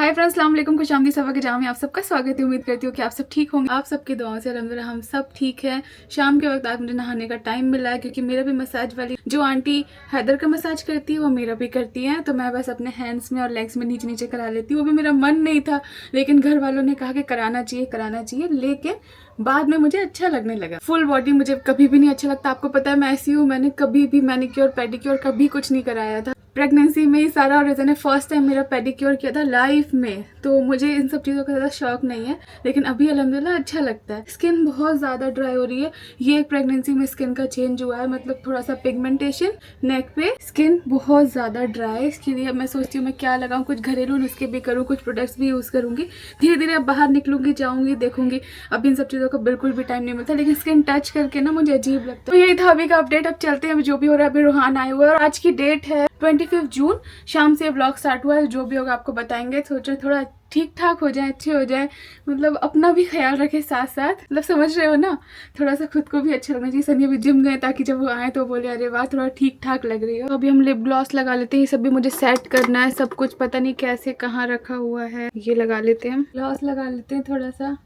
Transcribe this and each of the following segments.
Hi friends, अस्सलाम वालेकुम। खुश आमदी सफ़ा के जाम में आप सबका स्वागत है। उम्मीद करती हूँ कि आप सब ठीक होंगे। आप सबकी दुआओं से अल्हम्दुलिल्लाह हम सब ठीक है। शाम के वक्त आज मुझे नहाने का टाइम मिला है क्योंकि मेरा भी मसाज वाली जो आंटी हैदर का मसाज करती है वो मेरा भी करती है। तो मैं बस अपने हैंड्स में और लेग्स में नीचे नीचे करा लेती हूँ। वो भी मेरा मन नहीं था, लेकिन घर वालों ने कहा कि कराना चाहिए, लेकिन बाद में मुझे अच्छा लगने लगा। फुल बॉडी मुझे कभी भी नहीं अच्छा लगता। आपको पता है मैं ऐसी हूँ, मैंने कभी भी मैनिक्योर पेडिक्योर कभी कुछ नहीं कराया था। प्रेगनेंसी में ही सारा रीज़न है। फर्स्ट टाइम मेरा पेडिक्योर किया था लाइफ में, तो मुझे इन सब चीज़ों का ज़्यादा शौक नहीं है, लेकिन अभी अल्हम्दुलिल्लाह अच्छा लगता है। स्किन बहुत ज़्यादा ड्राई हो रही है। ये प्रेगनेंसी में स्किन का चेंज हुआ है, मतलब थोड़ा सा पिगमेंटेशन नेक पे, स्किन बहुत ज़्यादा ड्राई। इसके लिए मैं सोचती हूँ मैं क्या लगाऊँ, कुछ घरेलू नुस्खे भी करूँ, कुछ प्रोडक्ट्स भी यूज़ करूँगी। धीरे धीरे अब बाहर निकलूंगी, जाऊँगी, देखूंगी। अब इन सब चीज़ों का बिल्कुल भी टाइम नहीं मिलता, लेकिन स्किन टच करके ना मुझे अजीब लगता है। तो यही था अभी का अपडेट। अब चलते हैं, अभी जो भी हो रहा है। अभी रोहान आए हुए हैं और आज की डेट है 25 जून। शाम से व्लॉग स्टार्ट हुआ है, जो भी होगा आपको बताएंगे। सोचो थोड़ा ठीक ठाक हो जाए, अच्छे हो जाए, मतलब अपना भी ख्याल रखे साथ साथ, मतलब समझ रहे हो ना, थोड़ा सा खुद को भी अच्छा लगना चाहिए। सनी अभी जिम गए ताकि जब वो आए तो बोले अरे वाह थोड़ा ठीक ठाक लग रही हो। अभी हम लिप ग्लॉस लगा लेते हैं। ये सब भी मुझे सेट करना है, सब कुछ पता नहीं कैसे कहाँ रखा हुआ है। ये लगा लेते हैं, ग्लॉस लगा लेते हैं थोड़ा सा।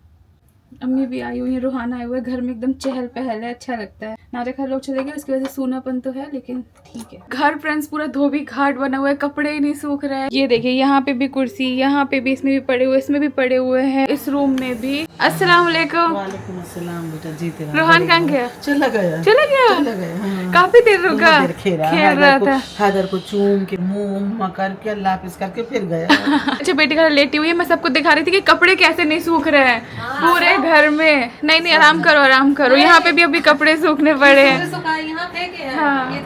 अम्मी भी आई हुई है, रूहान आए हुए हैं। घर में एकदम चहल पहल है, अच्छा लगता है। नारे खैर लोग चले गए, उसकी वजह से सूनापन तो है, लेकिन ठीक है। घर फ्रेंड्स पूरा धोबी घाट बना हुआ है, कपड़े ही नहीं सूख रहे हैं। ये देखिए यहाँ पे भी कुर्सी, यहाँ पे भी, इसमें भी पड़े हुए, इसमें भी पड़े हुए हैं, इस रूम में भी। अस्सलाम वालेकुम। वालेकुम अस्सलाम बेटा। जीते रहो। रूहान कहाँ गया? चला गया। हाँ। काफी देर रुका, खेल रहा था। हैदर को चूम के मुंह करके लापिस करके फिर गया। अच्छा बेटी घर लेटी हुई है, मैं सबको दिखा रही थी कि कपड़े कैसे नहीं सूख रहे हैं पूरे घर में। नहीं आराम करो। यहाँ पे भी अभी कपड़े सूखने पड़े हैं।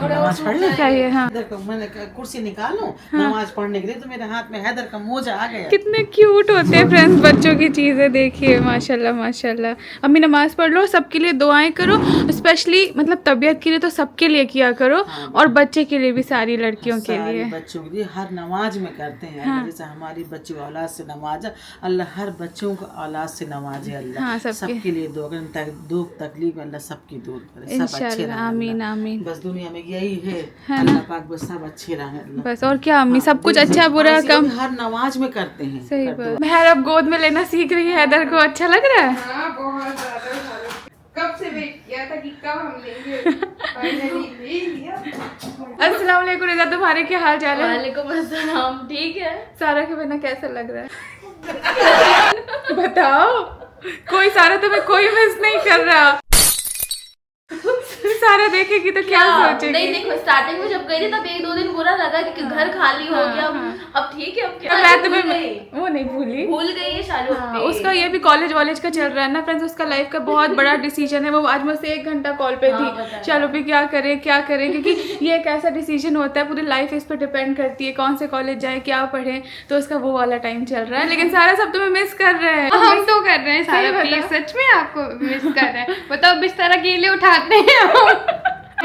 नमाज पढ़ने चाहिए। हाँ, मैंने कुर्सी निकालूं नमाज पढ़ने के लिए, तो मेरे हाथ में हैदर का मोजा आ गया। कितने क्यूट होते हैं फ्रेंड्स बच्चों की चीजें, देखिए माशाल्लाह माशाल्लाह। अम्मी नमाज पढ़ लो, सबके लिए दुआएं करो, स्पेशली मतलब तबीयत के लिए तो सबके लिए किया करो, और बच्चे के लिए भी, सारी लड़कियों के लिए, बच्चों के लिए हर नमाज में करते हैं। हाँ। जैसे हमारी बच्ची औलाद से नमाज, अल्लाह हर बच्चों को औलाद से नवाजे। अल्लाह हाँ, सबके लिए दुख तकलीफ अल्लाह सबकी दूर करे, सब अच्छे इंशाल्लाह। रहें। आमीन आमीन। बस दुनिया में यही है है ना? अल्लाह पाक बस सब अच्छे रहे। बस और क्या अम्मी, सब कुछ अच्छा बुरा कम हर नमाज में करते हैं। सही बात। महर अब गोद में लेना सीख रही है हैदर को, अच्छा लग रहा है। हाँ, बहुत ज्यादा। कब से वेट किया था कि कब हम लेंगे, फाइनली ले लिया। अस्सलाम वालेकुम रिजा, तुम्हारे क्या हाल चाल है? वालेकुम अस्सलाम। ठीक है। सारा के बिना कैसा लग रहा है? बताओ, कोई सारा तुम्हें कोई मिस नहीं कर रहा। सारा देखेगी तो क्या सोचेगी? नहीं देखो, स्टार्टिंग में जब गई थी तब 1-2 दिन बुरा लगा क्योंकि घर खाली हो गया। अब ठीक है, अब क्या, मैं तुम्हें वो नहीं भूल गई है शालू। हाँ, उसका ये भी कॉलेज वॉलेज का चल रहा है ना फ्रेंड्स। उसका लाइफ का बहुत बड़ा डिसीजन है। वो आज मुझसे 1 घंटा कॉल पे थी, शालू भी क्या करे, क्योंकि ये एक ऐसा डिसीजन होता है, पूरी लाइफ इस पर डिपेंड करती है, कौन से कॉलेज जाए, क्या पढ़े। तो उसका वो वाला टाइम चल रहा है, लेकिन सारा सब तुम्हें मिस कर रहे हैं। हम तो कर रहे हैं सारा, प्लीज सच में आपको मिस कर रहे हैं। बताओ बिस्तर अकेले उठाते हैं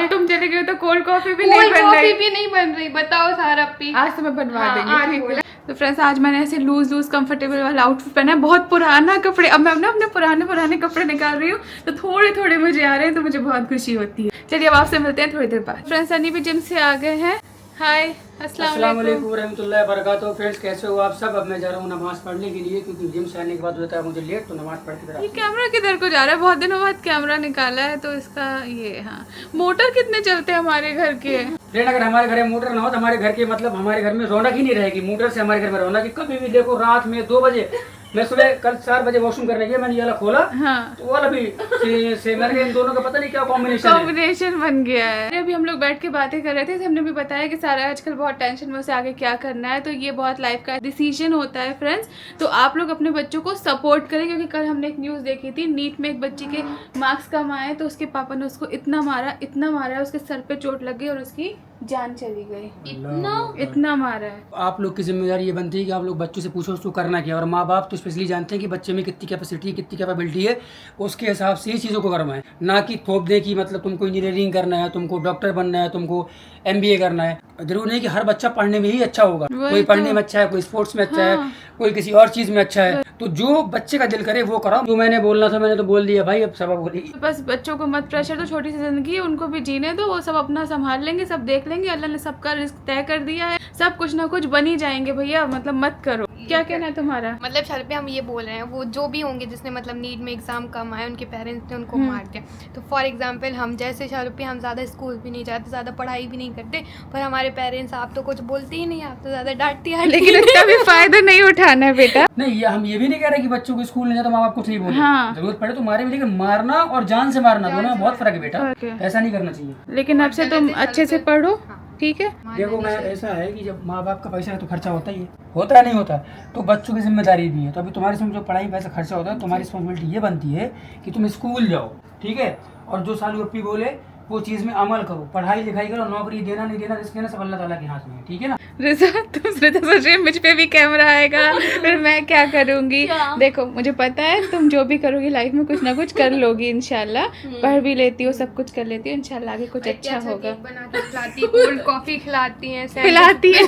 तुम चले गए तो कोल्ड कॉफी भी कोल्ड नहीं बन कॉफी रही। भी नहीं बन रही। बताओ सारा पी। आज तो मैं बनवा हाँ, देंगी, आज ठीक बोला। है। तो फ्रेंड्स आज मैंने ऐसे लूज कंफर्टेबल वाला आउटफिट पहना है, बहुत पुराना कपड़े। अब मैं ना अपने पुराने कपड़े निकाल रही हूँ, तो थोड़े मुझे आ रहे हैं, तो मुझे बहुत खुशी होती है। चलिए अब आपसे मिलते हैं थोड़ी देर बाद। फ्रेंड्स सनी भी जिम से आ गए हैं। हाय, अस्सलाम वालेकुम। रहमतुल्लाहि वबरकातुहू। फ्रेंड्स कैसे हो आप सब? अब मैं जा रहा हूँ नमाज पढ़ने के लिए, क्योंकि जिम से आने के बाद होता है मुझे लेट, तो नमाज पढ़ के ये कैमरा किधर को जा रहा है? बहुत दिनों बाद कैमरा निकाला है, तो इसका ये, हाँ, मोटर कितने चलते हैं हमारे घर के? फ्रेंड अगर हमारे घर में मोटर ना हो तो हमारे घर के मतलब हमारे घर में रौनक ही नहीं रहेगी। मोटर से हमारे घर में रौनक, कभी भी देखो रात में 2 बजे, मैं सुबह कल 4 बजे वॉशरूम करने गया, मैंने ये वाला खोला, हाँ, तो वाला भी से मेरे इन दोनों का पता नहीं क्या कॉम्बिनेशन बन गया है। अभी हम लोग बैठ के बातें कर रहे थे, हमने भी बताया कि सारा आजकल बहुत टेंशन में, उसे आगे क्या करना है। तो ये बहुत लाइफ का डिसीजन होता है फ्रेंड्स। तो आप लोग अपने बच्चों को सपोर्ट करें, क्योंकि कल हमने एक न्यूज़ देखी थी, नीट में एक बच्ची के मार्क्स कम आए तो उसके पापा ने उसको इतना मारा, उसके सर पे चोट लग गई और उसकी जान चली गई। इतना मारा है। आप लोग की जिम्मेदारी ये बनती है कि आप लोग बच्चों से पूछो उसको करना क्या, और माँ बाप तो स्पेशली जानते हैं कि बच्चे में कितनी कैपेसिटी, कितनी कैपेबिलिटी है, उसके हिसाब से ही चीज़ों को करवाएं, ना कि थोप दें कि मतलब तुमको इंजीनियरिंग करना है, तुमको डॉक्टर बनना है, तुमको MBA करना है। जरूर नहीं कि हर बच्चा पढ़ने में ही अच्छा होगा, कोई पढ़ने में अच्छा है, कोई स्पोर्ट्स में अच्छा है, कोई किसी और चीज़ में अच्छा है। तो जो बच्चे का दिल करे वो कराओ। जो मैंने बोलना था मैंने तो बोल दिया भाई, अब सब बोली। बस बच्चों को मत प्रेशर दो, छोटी सी जिंदगी है, उनको भी जीने दो, वो सब अपना संभाल लेंगे, सब देख लेंगे। अल्लाह ने सबका रिस्क तय कर दिया है, सब कुछ ना कुछ बन ही जाएंगे भैया, मतलब मत करो। क्या कहना है तुम्हारा? मतलब शाहरुख पे हम ये बोल रहे हैं, वो जो भी होंगे जिसने मतलब नीट में एग्जाम कम आए, उनके पेरेंट्स ने उनको मार दिया। तो फॉर एग्जांपल हम जैसे शाहरुख पे, हम ज़्यादा स्कूल भी नहीं जाते, ज़्यादा पढ़ाई भी नहीं करते, पर हमारे पेरेंट्स आप तो कुछ बोलते ही नहीं, आप तो ज़्यादा डांटती हैं। लेकिन उसका भी फायदा नहीं उठाना है बेटा। नहीं, ये हम ये भी नहीं कह रहे कि बच्चों को स्कूल नहीं जाए तो माँ बाप कुछ नहीं बोले। हाँ। जरूरत पड़े तो मारे भी, लेकिन मारना और जान से मारना दोनों में बहुत फर्क है बेटा। ऐसा नहीं करना चाहिए। लेकिन अब से तुम अच्छे से पढ़ो, ठीक है? देखो मैं ऐसा है कि जब माँ बाप का पैसा है तो खर्चा होता ही है नहीं होता, तो बच्चों की जिम्मेदारी भी है। तो अभी तुम्हारे इसमें जो पढ़ाई पैसा खर्चा होता है, तुम्हारी रिस्पॉन्सिबिलिटी ये बनती है कि तुम स्कूल जाओ, ठीक है? और जो सालू अपी बोले वो चीज़ में अमल करो, पढ़ाई लिखाई करो, नौकरी देना नहीं देना रिस्क लेना सब अल्लाह ताला के हाथ में है, ठीक है ना? रिजा, तुम सोच रही हो मुझ पे भी कैमरा आएगा, फिर मैं क्या करूंगी? देखो मुझे पता है तुम जो भी करोगी लाइफ में कुछ ना कुछ कर लोगी इंशाल्लाह। पढ़ भी लेती हो, सब कुछ कर लेती हो, इंशाल्लाह आगे कुछ अच्छा होगा। बना के खिलाती, कोल्ड कॉफी खिलाती हैं, पिलाती है।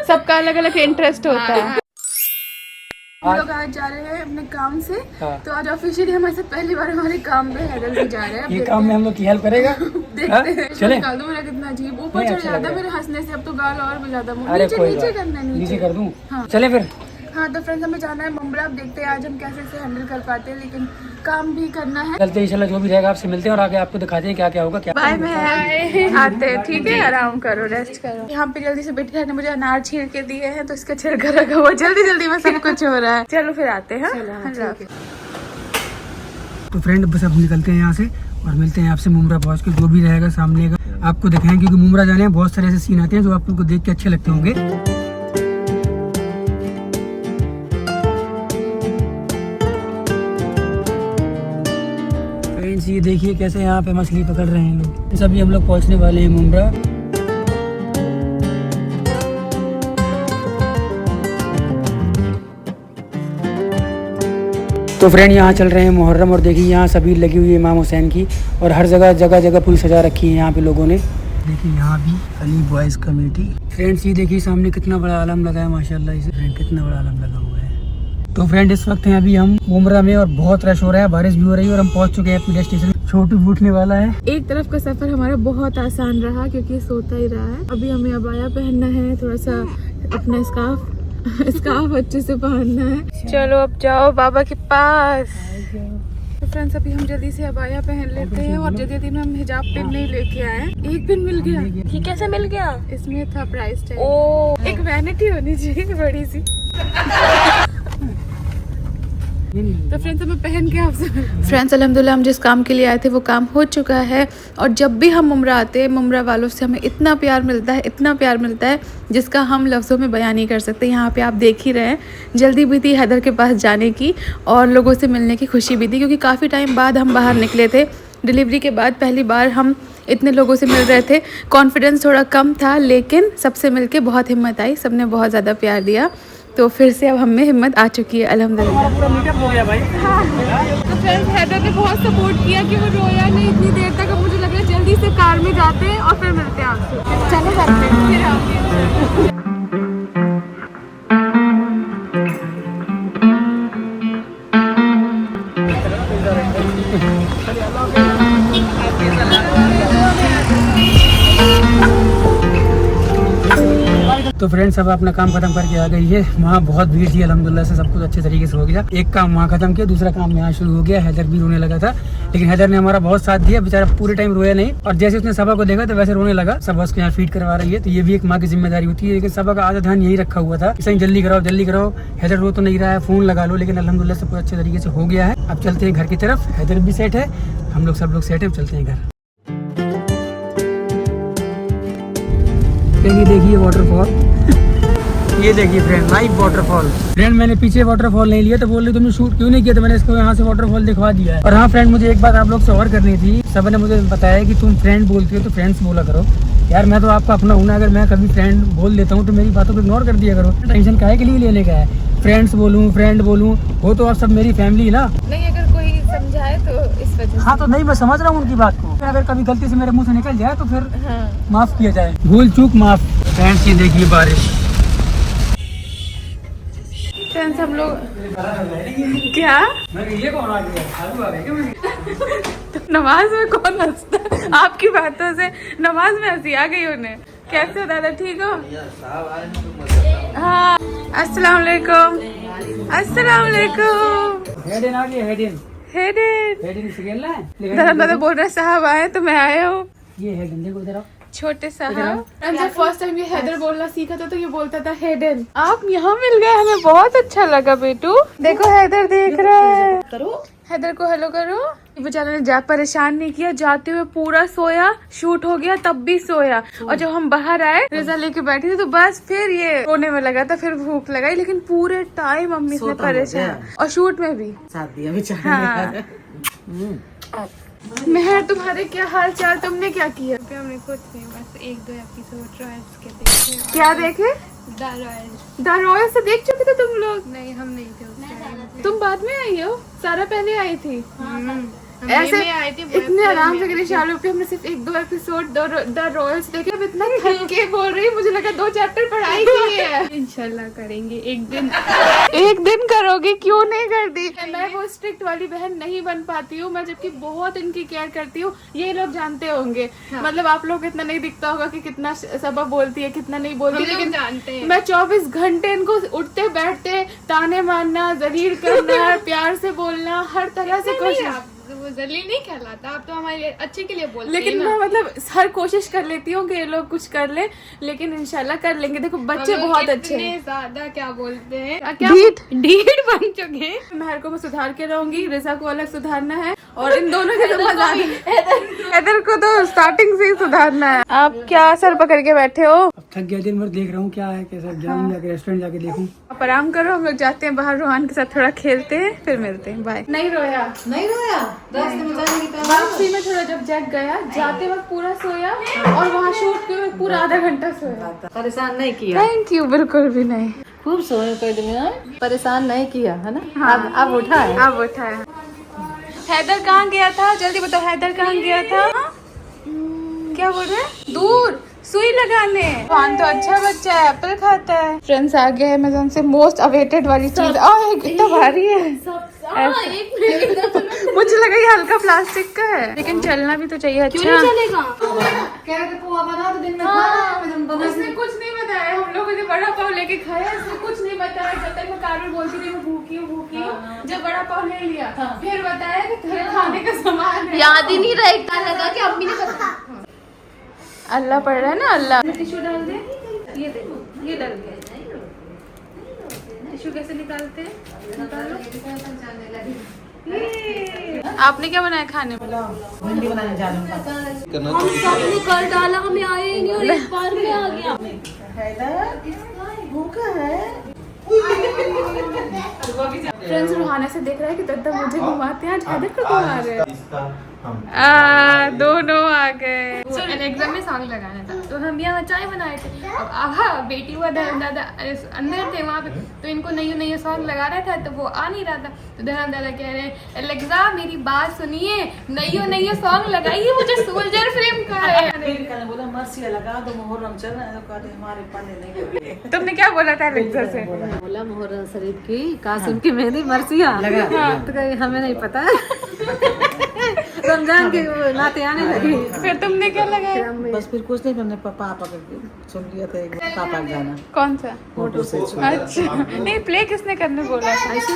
सबका अलग अलग इंटरेस्ट होता है। हम लोग आज जा रहे हैं अपने काम से, तो आज ऑफिशियली हमारे से पहली बार हमारे काम पे हैदर भी जा रहे हैं। ये काम में हम लोग की हेल्प करेगा। देखते हैं। चले निकाल दो मेरा कितना अजीब ऊपर चढ़ जाता है मेरे हंसने से, अब तो गाल और भी ज्यादा अरे नीचे कोई नीचे बात, करना है, नीचे नीचे कर दूं। हाँ। चले फिर। हाँ तो फ्रेंड्स हमें जाना है मुंब्रा। अब देखते हैं आज हम कैसे से हैंडल कर पाते हैं, लेकिन काम भी करना है। चलते इंशाल्लाह जो भी रहेगा आपसे मिलते हैं और आगे आपको दिखाते हैं क्या क्या होगा। क्या बाय बाय, आते हैं, ठीक है? आराम करो, रेस्ट करो। यहाँ पे जल्दी से बेटी ने मुझे अनार छील के दिए हैं, तो इसका छिलका रखा हुआ जल्दी जल्दी में सब कुछ हो रहा है। चलो फिर आते हैं। तो फ्रेंड बस अब निकलते हैं यहाँ से और मिलते हैं आपसे मुमरा पहुँच के। जो भी रहेगा सामने का आपको दिखाएंगे, क्योंकि मुमरा जाने में बहुत सारे ऐसे सीन आते हैं जो आपको देख के अच्छे लगते होंगे। फ्रेंड्स ये देखिए कैसे यहाँ पे मछली पकड़ रहे हैं लोग। तो अभी हम लोग पहुँचने वाले हैं मुमरा। तो फ्रेंड यहाँ चल रहे हैं मुहर्रम, और देखिए यहाँ सभी लगी हुई है इमाम हुसैन की, और हर जगह जगह जगह पूरी सजा रखी है यहाँ पे लोगों ने। देखिए यहाँ भी अली बॉयज़ कमेटी। फ्रेंड्स ये देखिए सामने कितना बड़ा आलम लगा है, माशाल्लाह इसे फ्रेंड कितना बड़ा आलम लगा हुआ है। तो फ्रेंड इस वक्त हैं अभी हम मुमरा में और बहुत रश हो रहा है, बारिश भी हो रही है और हम पहुँच चुके हैं अपने डेस्टिनेशन। छोटू फूटने वाला है। एक तरफ का सफर हमारा बहुत आसान रहा क्योंकि सोता ही रहा है। अभी हमें अबाया पहनना है, थोड़ा सा अपना स्कार्फ अच्छे से पहनना है। चलो अब जाओ बाबा के पास। तो फ्रेंड्स अभी हम जल्दी से अबाया पहन लेते हैं, और जल्दी में हम हिजाब पिन नहीं लेके आए। एक पिन मिल गया। ये कैसे मिल गया? इसमें था प्राइस टैग। ओ एक वैनिटी होनी चाहिए बड़ी सी। तो फ्रेंड्स हमें पहन के आपसे फ्रेंड्स अल्हम्दुलिल्लाह हम जिस काम के लिए आए थे वो काम हो चुका है। और जब भी हम मुमरा आते हैं, मुमरा वालों से हमें इतना प्यार मिलता है, इतना प्यार मिलता है जिसका हम लफ्ज़ों में बयान नहीं कर सकते। यहाँ पे आप देख ही रहे हैं, जल्दी भी थी हैदर के पास जाने की और लोगों से मिलने की खुशी भी थी, क्योंकि काफ़ी टाइम बाद हम बाहर निकले थे। डिलीवरी के बाद पहली बार हम इतने लोगों से मिल रहे थे। कॉन्फिडेंस थोड़ा कम था, लेकिन सबसे मिलके बहुत हिम्मत आई, सबने बहुत ज़्यादा प्यार दिया। तो फिर से अब हमें हिम्मत आ चुकी है अल्हम्दुलिल्लाह। पूरा मीटअप हो गया भाई। हाँ। तो फ्रेंड्स हैदर ने बहुत सपोर्ट किया कि वो रोया नहीं इतनी देर तक। अब मुझे लग रहा है जल्दी से कार में जाते हैं और फिर मिलते हैं आपसे। चलो जाते हैं, फिर आते हैं। तो फ्रेंड्स अब अपना काम खत्म करके आ गई है। वहाँ बहुत भीड़ थी, अल्हम्दुलिल्लाह से सब कुछ अच्छे तरीके से हो गया। एक काम वहाँ खत्म किया, दूसरा काम यहाँ शुरू हो गया। हैदर भी रोने लगा था, लेकिन हैदर ने हमारा बहुत साथ दिया, बेचारा पूरे टाइम रोया नहीं। और जैसे उसने सबा को देखा तो वैसे रोने लगा। सबा उसको यहाँ फीड करवा रही है, तो ये भी एक माँ की जिम्मेदारी होती है। लेकिन सबा का आधा ध्यान यही रखा हुआ था, सही जल्दी कराओ। हैदर रो तो नहीं रहा है, फोन लगा लो, लेकिन अल्हम्दुलिल्लाह सब कुछ अच्छे तरीके से हो गया है। अब चलते हैं घर की तरफ। हैदर भी सेट है, हम लोग सब लोग सेट है, चलते हैं घर। ये देखिए वाटरफॉल, ये देखिए फ्रेंड लाइव वाटरफॉल। फ्रेंड मैंने पीछे वाटरफॉल नहीं लिया, तो बोल रहे तुमने शूट क्यों नहीं किया, तो मैंने इसको यहाँ से वाटरफॉल दिखवा दिया है। और हाँ फ्रेंड मुझे एक बात आप लोग से और करनी थी। सब ने मुझे बताया कि तुम फ्रेंड बोलती हो तो फ्रेंड्स बोला करो। यार मैं तो आपका अपना हूँ ना, अगर मैं कभी फ्रेंड बोल देता हूँ तो मेरी बातों को इग्नोर कर दिया करो। टेंशन काहे के लिए लेने का है? फ्रेंड्स बोलूँ फ्रेंड बोलूँ, हो तो आप सब मेरी फैमिली ना। नहीं अगर कोई समझाए तो इस वजह से। हाँ तो नहीं, मैं समझ रहा हूँ उनकी बात को। अगर कभी गलती से मेरे मुँह से निकल जाए तो फिर हाँ। माफ किया जाए, भूल चूक माफ। फ्रेंड्स ये देखिए बारिश। फ्रेंड्स हम लोग क्या ये कौन आ गया? साधु आ गए क्या मेरे? नमाज में कौन हंसता है? आपकी बातों से नमाज में हंसी आ गई उन्हें। कैसे हो दादा, ठीक हो? हाँ अस्सलाम वालेकुम। अस्सलाम वालेकुम। हेड इन आ गया, head in. Head in. Head in से खेलना है। दादा बोल रहे साहब आए तो मैं आया हूँ। ये हेड इन देखो इधर आओ। छोटे साहब। जब फर्स्ट टाइम ये हैदर बोलना सीखा था तो ये बोलता था हेडन। आप यहाँ मिल गए, हमें बहुत अच्छा लगा बेटू। देखो हैदर देख रहा है। करो हैदर को हेलो करो। बेचारे ने जा परेशान नहीं किया, जाते हुए पूरा सोया, शूट हो गया तब भी सोया। और जब हम बाहर आए रिजा लेके बैठी थी तो बस फिर ये सोने में लगा था, फिर भूख लगाई, लेकिन पूरे टाइम मम्मी ने सोता हो परेशान। गया। और शूट में भी साथ दिया बेचारे हाँ। ने। मेहर तुम्हारे क्या हाल चाल, तुमने क्या किया? हमने कुछ नहीं, बस 1-2 एपिसोड रॉयल्स के देखे। क्या देखे? The Royals. द रॉयल से देख चुके थे तुम लोग? नहीं, हम नहीं थे उस टाइम। तुम बाद में आई हो, सारा पहले आई थी। हम ऐसे में आए थे, इतने आराम से करी शाहरुख की, हमने सिर्फ 1-2 एपिसोड द रॉयल्स देखे। अब इतना थक के बोल रही, मुझे लगा 2 चैप्टर पढ़ाई की है। इंशाल्लाह करेंगे एक दिन। एक दिन करोगे, क्यों नहीं कर दी? मैं वो स्ट्रिक्ट वाली बहन नहीं बन पाती हूँ, मैं जबकि बहुत इनकी केयर करती हूँ। ये लोग जानते होंगे, मतलब आप लोग इतना नहीं दिखता होगा कि कितना सबक बोलती है, कितना नहीं बोलती, लेकिन जानते हैं। मैं 24 घंटे इनको उठते बैठते ताने मारना, जलील करना, प्यार से बोलना, हर तरह से कोशिश। वो जलील नहीं कहलाता, आप तो हमारे अच्छे के लिए बोलते लेकिन हैं मैं ना। मतलब हर कोशिश कर लेती हूँ कि ये लोग कुछ कर ले, लेकिन इंशाल्लाह कर लेंगे। देखो बच्चे बहुत अच्छे हैं। इतने ज्यादा क्या बोलते हैं, ढीठ बन चुके हैं। महर को मैं सुधार के रहूंगी, रिजा को अलग सुधारना है, और इन दोनों के तो मजा हैदर को तो स्टार्टिंग से ही सुधारना है। आप क्या सर पकड़ के बैठे हो? अब थक गया, दिन भर देख रहा हूँ क्या है कैसा, जाऊँ जाके रेस्टोरेंट जाके देखूँ। आप आराम करो, हम लोग जाते हैं बाहर, रोहान के साथ थोड़ा खेलते हैं, फिर मिलते हैं। बाय। नहीं रोया, नहीं रोया, रास्ते में जाने की तैयारी। वापसी में थोड़ा जब जग गया, जाते वक्त पूरा सोया, और वहाँ शूट के वक्त पूरा आधा घंटा सोया। परेशान नहीं किया, थैंक यू, बिल्कुल भी नहीं। खूब सोए कोई दिन, परेशान नहीं किया है ना। अब उठा है। अब उठा है। हैदर कहाँ गया था, जल्दी बताओ, हैदर कहाँ गया था? क्या बोल रहे हैं? दूर सुई लगाने। रोहान तो अच्छा बच्चा है, एप्पल खाता है। फ्रेंड्स आ गए अमेज़न से मोस्ट अवेटेड वाली चीज। कितना भारी है। मुझे लगा ये हल्का प्लास्टिक का है, लेकिन चलना भी तो चाहिए। अच्छा चलेगा। उसने कुछ नहीं बताया, हम लोगों ने बड़ा पाव लेके खाया, इसने कुछ नहीं बताया। जब तक मैं कारमेल बोलती थी मैं भूखी हूँ, जब बड़ा पाव ले लिया फिर बताया कि घर खाने का सामान है। याद ही नहीं रहा, इतना लगा कि अम्मी ने बताया। अल्लाह पढ़ रहा है ना, अल्लाह। टिश्यू डाल दे, ये देखो, ये डाल दे। टिश्यू कैसे निकालते हैं? निकालो। आपने क्या बनाया खाने में? भिंडी बनाने जा रही हूँ। हम सबने कल डाला, हमें आया ही नहीं और एक बार में आ गया। हैदर भूखा है। फ्रेंड्स रुहाना से देख रहा है कि दद्दा मुझे घुमाते हैं, आज हैदर को घुमा रहे हैं। दोनों आ गए। एग्जाम में सॉन्ग लगाना था, तो हम यहाँ चाय बनाए थे। अब आहा बेटी हुआ दादा अंदर थे वहाँ पे, तो इनको नई सॉन्ग लगा रहा था, तो वो आ नहीं रहा था। तो दादा कह रहे हैं एलेक्सा मेरी बात सुनिए, नई सॉन्ग लगाइए, मुझे सोल्जर फिल्म का है। बोला मर्सिया लगा दो, मुहर्रम चल रहा है, तो कहते हमारे पन्ने नहीं बोले। तुमने क्या बोला था एलेक्सा से? बोला मुहर्रम शरीफ की कासिम की मेहंदी मर्सिया लगा। तो कहीं हमें नहीं पता रमजान के नाते आने लगी। फिर तुमने क्या लगाया? बस फिर कुछ नहीं, मैंने पापा का सुन लिया था, एक पापा का गाना कौन सा? फोटो से अच्छा, नहीं प्ले किसने करने बोला? ऐसे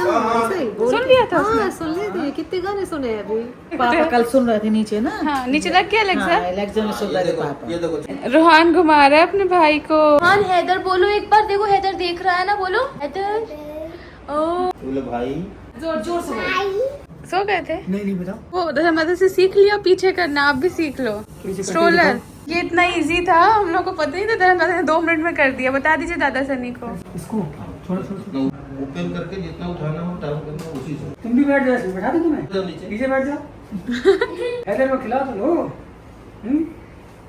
ही बोल सुन लिया था हाँ, सुन लिए थे। कितने गाने सुने अभी। पापा कल सुन रहे थे नीचे ना। हाँ, नीचे लग गया एलेक्सा। एलेक्सा में सुन रहे थे पापा। रोहान घुमा रहा है अपने भाई को। हाँ हैदर बोलो एक बार, देखो हैदर देख रहा है ना, बोलो हैदर। भाई जोर से सो गए थे? नहीं बताओ। वो मदद से सीख लिया, पीछे करना आप भी सीख लो। स्ट्रोलर ये इतना इजी था, हम लोग को पता नहीं था, दादा ने 2 मिनट में कर दिया। बता दीजिए दादा सनी को। इसको छोड़ो। ओपन करके जितना उठाना हो टाउन करना उसी से। तुम भी बैठ जाओ, बैठा दो तुम्हें, नीचे नीचे बैठ जाओ। हैदर को खिला तो लो।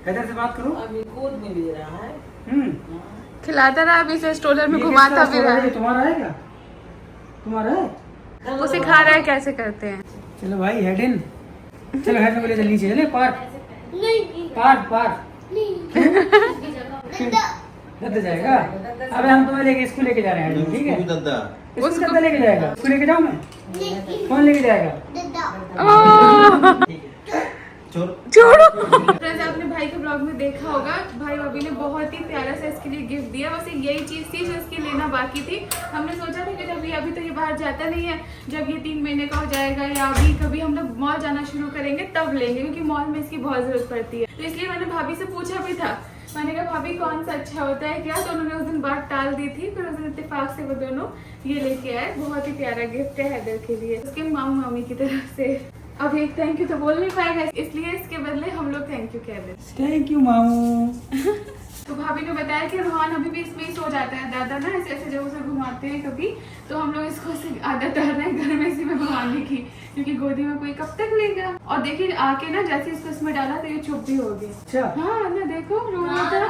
हैदर से बात करो। अभी गोद में ले रहा है। खिलाता रहा, अभी से स्ट्रोलर में घुमाता भी रहा। तुम्हारा है क्या? तुम्हारा है? वो सिखा रहा है कैसे करते हैं। चलो भाई हेड इन। चलो हेड में चल नीचे चले। पार्क दद्दा जाएगा। अबे हम तुम्हें लेके स्कूल लेके जा रहे हैं, ठीक है? दद्दा उसको दद्दा लेके जाएगा। स्कूल लेके जाऊँ मैं? कौन लेके जाएगा? छोड़ो। फ्रेंड्स आपने भाई के ब्लॉग में देखा होगा, भाई भाभी ने बहुत ही प्यारा सा इसके लिए गिफ्ट दिया। बस यही चीज़ थी जो इसकी लेना बाकी थी। हमने सोचा था कि जब ये अभी तो ये बाहर जाता नहीं है, जब ये 3 महीने का हो जाएगा या अभी कभी हम लोग मॉल जाना शुरू करेंगे तब लेंगे, क्योंकि मॉल में इसकी बहुत ज़रूरत पड़ती है। तो इसलिए मैंने भाभी से पूछा भी था, मैंने कहा भाभी कौन सा अच्छा होता है क्या, तो उन्होंने उस दिन बात टाल दी थी। फिर उस दिन इत्तेफाक से वो दोनों ये लेके आए। बहुत ही प्यारा गिफ्ट है हैदर के लिए, उसके मामू मामी की तरफ से। अब एक थैंक यू तो बोल नहीं पाएगा, इसलिए इसके बदले हम लोग थैंक यू कह दें। थैंक यू मामू। तो भाभी ने बताया कि रोहान अभी भी इसमें ही सो जाता है, दादा ना ऐसे ऐसे जगहों से घुमाते हैं कभी, तो हम लोग इसको आदत डाल रहे हैं घर में इसी में घुमाने की, क्योंकि गोदी में कोई कब तक लेगा। और देखिए आके ना जैसे इसको इसमें डाला तो ये चुप भी हो गई। हाँ ना देखो रो रहा था।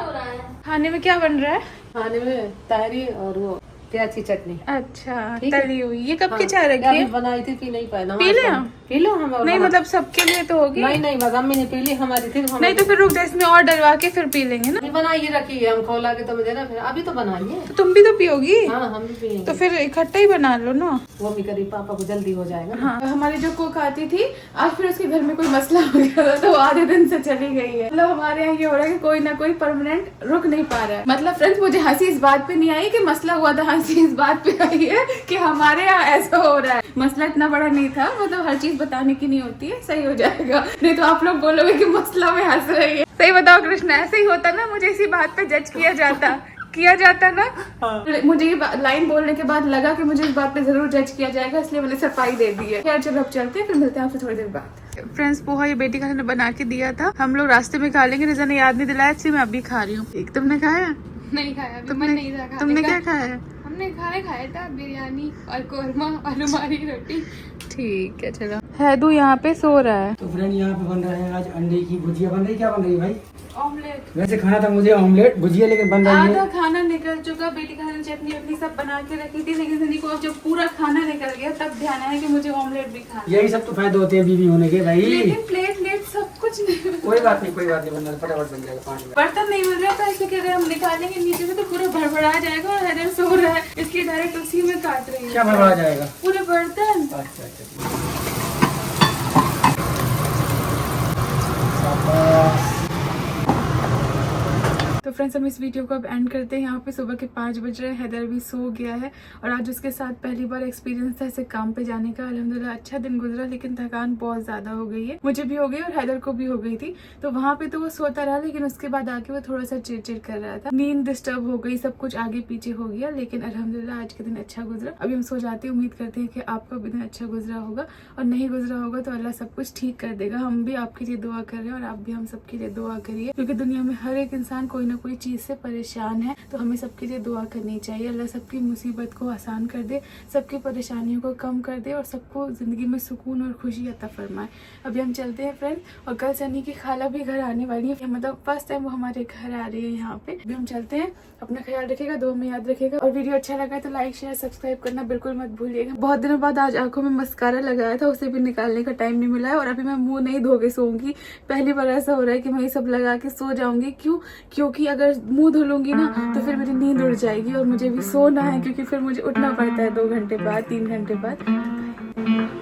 खाने में क्या बन रहा है? खाने में तारी और वो प्याज की चटनी। अच्छा ठीक है। तली हुई। ये कब की चाय रखी अभी है? बनाई थी, पी नहीं पाया। पी ले हम? पी लो हम। नहीं मतलब सबके लिए तो होगी। नहीं बस अम्मी ने पी ली हमारी थी। नहीं तो फिर रुक जा, इसमें और डलवा के फिर पी लेंगे ना। नहीं बनाई रखी है, हम खोला के तुम्हें देना, फिर अभी तो बनाइए। तो तुम भी तो पियोगी? हाँ हम भी पियेंगे। तो फिर इकट्ठा ही बना लो ना। वो भी करीब पापा को जल्दी हो जाएगा। हाँ हमारी जो कुक आती थी आज फिर उसके घर में कोई मसला हो गया था, तो आधे दिन से चली गई है। मतलब हमारे यहाँ ये हो रहा है कि कोई ना कोई परमानेंट रुक नहीं पा रहा है। मतलब फ्रेंड्स मुझे हंसी इस बात पे नहीं आई कि मसला हुआ था, हंसी इस बात पे आई है कि हमारे यहाँ ऐसा हो रहा है। मसला इतना बड़ा नहीं था, मतलब हर चीज बताने की नहीं होती है, सही हो जाएगा। नहीं तो आप लोग बोलोगे कि मसला में हंस रही है। सही बताओ कृष्णा, ऐसे ही होता ना, मुझे इसी बात पे जज किया जाता ना। मुझे ये लाइन बोलने के बाद लगा कि मुझे इस बात पे जरूर जज किया जाएगा, इसलिए मैंने सफाई दे दी है। खैर चलो अब चलते हैं, फिर मिलते हैं आपसे थोड़ी देर बाद। फ्रेंड्स पोहा ये बेटी खाने ने बना के दिया था, हम लोग रास्ते में खा लेंगे, रिजा ने याद नहीं दिलाया, इसलिए मैं अभी खा रही हूँ। एक तुमने खाया? नहीं खाया, अभी मन नहीं था खाने तुमने का। क्या खाया है? हमने खाया था बिरयानी और कोरमा और हमारी रोटी। ठीक है चलो। हैदू यहाँ पे सो रहा है। तो फ्रेंड यहाँ पे बन रहा है आज अंडे की भुजिया। बन रही क्या बन रही है भाई? ऑमलेट। वैसे खाना था मुझे ऑमलेट भुजिया, लेकिन बन रही आधा है। खाना निकल चुका, बेटी खाने चटनी अपनी सब बना के रखी थी, लेकिन सनी को जब पूरा खाना निकल गया तब ध्यान आया कि मुझे ऑमलेट भी खाना। यही सब तो फायदे होते हैं बीवी होने के भाई। लेकिन प्लेट सब कुछ नहीं। कोई बात नहीं बन रहा, फटाफट बन जाएगा 5 मिनट। बर्तन नहीं मिल रहा था, ऐसे कह रहे हम निकालेंगे नीचे से तो पूरा भड़बड़ा जाएगा, और हैदर सो रहा है इसलिए डायरेक्ट उसी में काट रही है। क्या भरभरा जाएगा? पूरे बर्तन। अच्छा। तो फ्रेंड्स हम इस वीडियो को अब एंड करते हैं। यहाँ पे सुबह के 5 बज रहे हैं, हैदर भी सो गया है और आज उसके साथ पहली बार एक्सपीरियंस था ऐसे काम पे जाने का। अल्हम्दुलिल्लाह अच्छा दिन गुजरा, लेकिन थकान बहुत ज्यादा हो गई है, मुझे भी हो गई और हैदर को भी हो गई थी। तो वहाँ पे तो वो सोता रहा, लेकिन उसके बाद आके वो थोड़ा सा चिड़चिड़ कर रहा था, नींद डिस्टर्ब हो गई, सब कुछ आगे पीछे हो गया, लेकिन अल्हम्दुलिल्लाह आज का दिन अच्छा गुजरा। अभी हम सो जाते हैं, उम्मीद करते हैं कि आपका भी दिन अच्छा गुजरा होगा, और नहीं गुजरा होगा तो अल्लाह सब कुछ ठीक कर देगा। हम भी आपके लिए दुआ कर रहे हैं और आप भी हम सबके लिए दुआ करिए, क्योंकि दुनिया में हर एक इंसान कोई ना कोई चीज से परेशान है, तो हमें सबके लिए दुआ करनी चाहिए। अल्लाह सबकी मुसीबत को आसान कर दे, सबकी परेशानियों को कम कर दे और सबको जिंदगी में सुकून और खुशी अता फरमाए। अभी हम चलते हैं फ्रेंड, और कल सनी की खाला भी घर आने वाली है, मतलब फर्स्ट टाइम वो हमारे घर आ रही है यहाँ पे। अभी हम चलते हैं, अपना ख्याल रखिएगा, दुआ में याद रखिएगा, और वीडियो अच्छा लगा तो लाइक शेयर सब्सक्राइब करना बिल्कुल मत भूलिएगा। बहुत दिनों बाद आज आंखों में मस्कारा लगाया था, उसे भी निकालने का टाइम नहीं मिला है, और अभी मैं मुंह नहीं धो के सोऊंगी। पहली बार ऐसा हो रहा है कि मैं ये सब लगा के सो जाऊंगी। क्योंकि अगर मुंह धुलूंगी ना तो फिर मेरी नींद उड़ जाएगी, और मुझे भी सोना है, क्योंकि फिर मुझे उठना पड़ता है 2 घंटे बाद 3 घंटे बाद।